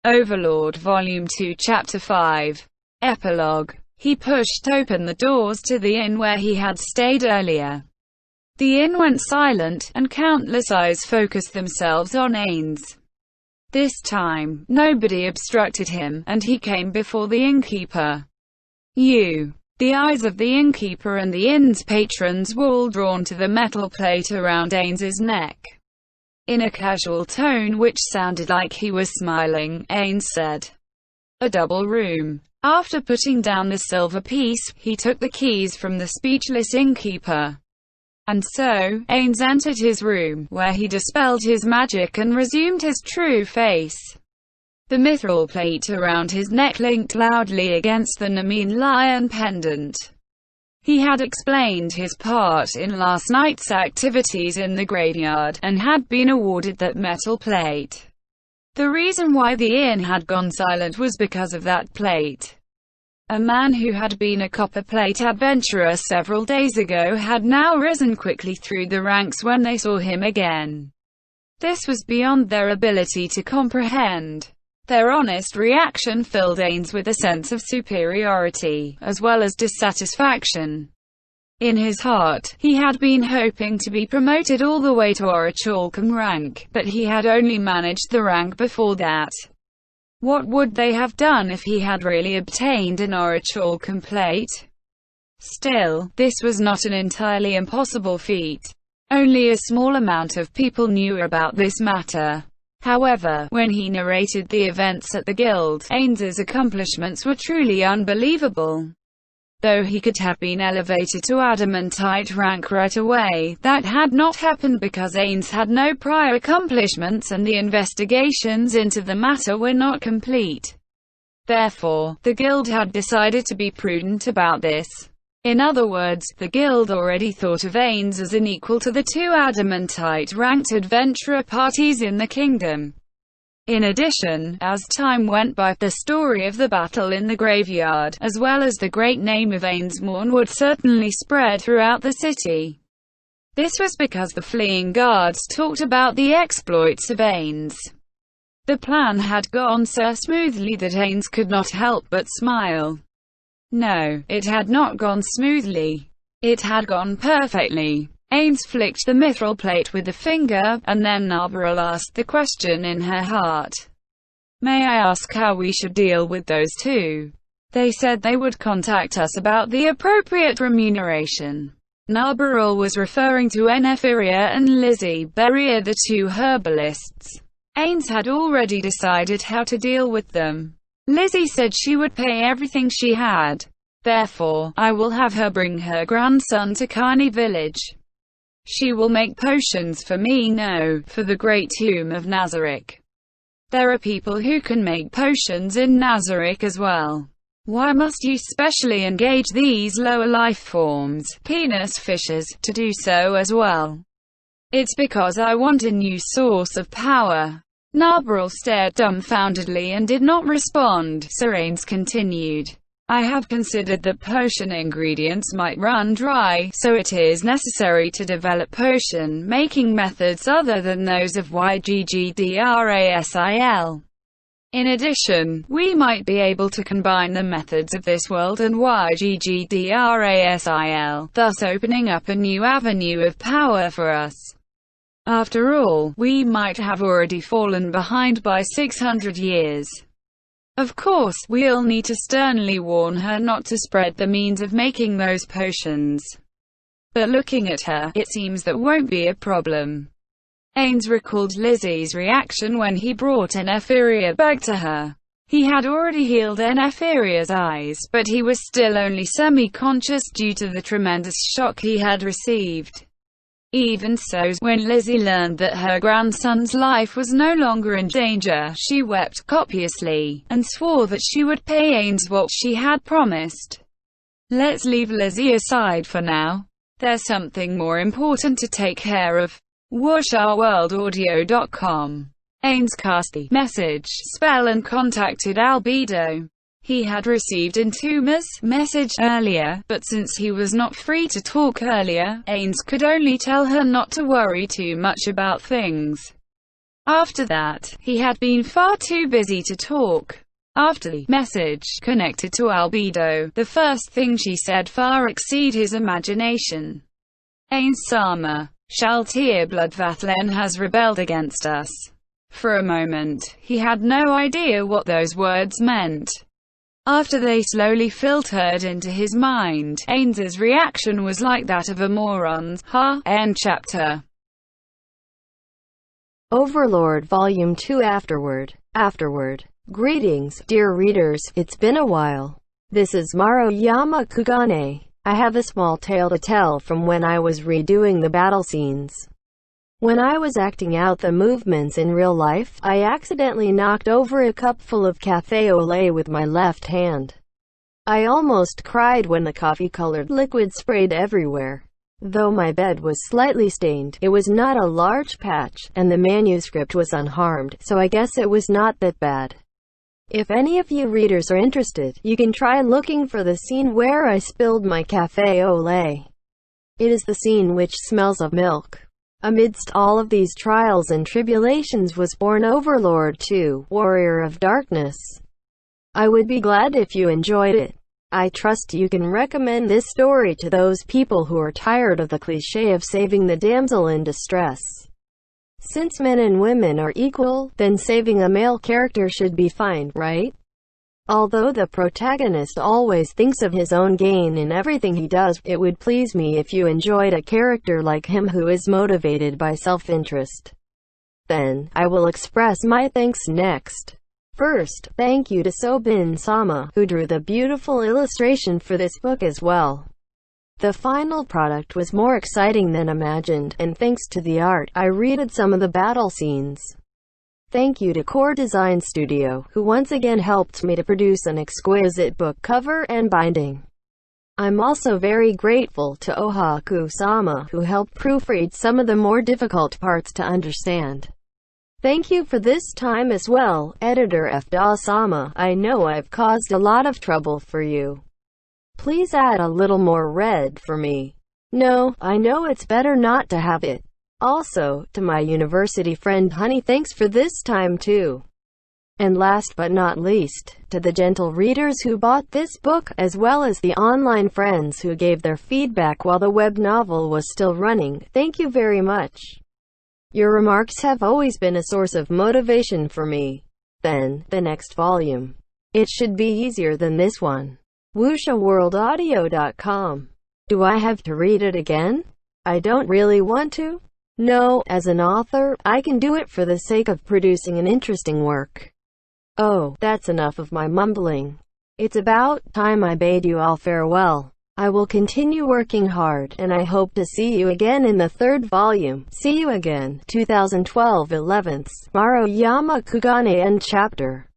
Overlord Volume 2 Chapter 5. Epilogue. He pushed open the doors to the inn where he had stayed earlier. The inn went silent, and countless eyes focused themselves on Ains. This time, nobody obstructed him, and he came before the innkeeper. The eyes of the innkeeper and the inn's patrons were all drawn to the metal plate around Ains's neck. In a casual tone which sounded like he was smiling, Ains said, "A double room." After putting down the silver piece, he took the keys from the speechless innkeeper. And so, Ains entered his room, where he dispelled his magic and resumed his true face. The mithril plate around his neck clinked loudly against the Nemean lion pendant. He had explained his part in last night's activities in the graveyard, and had been awarded that metal plate. The reason why the inn had gone silent was because of that plate. A man who had been a copper plate adventurer several days ago had now risen quickly through the ranks when they saw him again. This was beyond their ability to comprehend. Their honest reaction filled Ains with a sense of superiority, as well as dissatisfaction. In his heart, he had been hoping to be promoted all the way to Orichalcum rank, but he had only managed the rank before that. What would they have done if he had really obtained an Orichalcum plate? Still, this was not an entirely impossible feat. Only a small amount of people knew about this matter. However, when he narrated the events at the guild, Ains's accomplishments were truly unbelievable. Though he could have been elevated to adamantite rank right away, that had not happened because Ains had no prior accomplishments and the investigations into the matter were not complete. Therefore, the guild had decided to be prudent about this. In other words, the guild already thought of Ains as an equal to the two adamantite-ranked adventurer parties in the kingdom. In addition, as time went by, the story of the battle in the graveyard, as well as the great name of Ainsmorn, would certainly spread throughout the city. This was because the fleeing guards talked about the exploits of Ains. The plan had gone so smoothly that Ains could not help but smile. No, it had not gone smoothly. It had gone perfectly. Ains flicked the mithril plate with a finger, and then Narberil asked the question in her heart. "May I ask how we should deal with those two? They said they would contact us about the appropriate remuneration." Narberil was referring to Enephiria and Lizzie Beria, the two herbalists. Ains had already decided how to deal with them. Lizzie said she would pay everything she had. Therefore, I will have her bring her grandson to Kugane village. She will make potions for me, no, for the great tomb of Nazarick. There are people who can make potions in Nazarick as well. Why must you specially engage these lower life forms, penis fishes, to do so as well? It's because I want a new source of power. Narberil stared dumbfoundedly and did not respond, so Ains continued. I have considered that potion ingredients might run dry, so it is necessary to develop potion-making methods other than those of YGGDRASIL. In addition, we might be able to combine the methods of this world and YGGDRASIL, thus opening up a new avenue of power for us. After all, we might have already fallen behind by 600 years. Of course, we'll need to sternly warn her not to spread the means of making those potions. But looking at her, it seems that won't be a problem. Ains recalled Lizzie's reaction when he brought Enephiria back to her. He had already healed Enephiria's eyes, but he was still only semi-conscious due to the tremendous shock he had received. Even so, when Lizzie learned that her grandson's life was no longer in danger, she wept copiously, and swore that she would pay Ains what she had promised. Let's leave Lizzie aside for now. There's something more important to take care of. WashOurWorldAudio.com. Ains cast the message spell and contacted Albedo. He had received Entuma's message earlier, but since he was not free to talk earlier, Ains could only tell her not to worry too much about things. After that, he had been far too busy to talk. After the message connected to albedo, the first thing she said far exceeded his imagination. Ain-sama, Shaltir Bloodvatlen has rebelled against us. For a moment, he had no idea what those words meant. After they slowly filtered into his mind, Ains's reaction was like that of a moron's. End chapter. Overlord Volume 2 Afterword. Afterword. Greetings, dear readers, it's been a while. This is Maruyama Kugane. I have a small tale to tell from when I was redoing the battle scenes. When I was acting out the movements in real life, I accidentally knocked over a cup full of café au lait with my left hand. I almost cried when the coffee-colored liquid sprayed everywhere. Though my bed was slightly stained, it was not a large patch, and the manuscript was unharmed, so I guess it was not that bad. If any of you readers are interested, you can try looking for the scene where I spilled my café au lait. It is the scene which smells of milk. Amidst all of these trials and tribulations was born Overlord 2, Warrior of Darkness. I would be glad if you enjoyed it. I trust you can recommend this story to those people who are tired of the cliché of saving the damsel in distress. Since men and women are equal, then saving a male character should be fine, right? Although the protagonist always thinks of his own gain in everything he does, it would please me if you enjoyed a character like him who is motivated by self-interest. Then, I will express my thanks next. First, thank you to Sobin-sama, who drew the beautiful illustration for this book as well. The final product was more exciting than imagined, and thanks to the art, I redid some of the battle scenes. Thank you to Core Design Studio, who once again helped me to produce an exquisite book cover and binding. I'm also very grateful to Ohaku-sama, who helped proofread some of the more difficult parts to understand. Thank you for this time as well, Editor Fda-sama. I know I've caused a lot of trouble for you. Please add a little more red for me. No, I know it's better not to have it. Also, to my university friend Honey, thanks for this time too. And last but not least, to the gentle readers who bought this book, as well as the online friends who gave their feedback while the web novel was still running, thank you very much. Your remarks have always been a source of motivation for me. Then, the next volume. It should be easier than this one. WuxaWorldAudio.com. Do I have to read it again? I don't really want to. No, as an author, I can do it for the sake of producing an interesting work. Oh, that's enough of my mumbling. It's about time I bade you all farewell. I will continue working hard, and I hope to see you again in the third volume. See you again. 2012 11th. Maruyama Kugane End Chapter.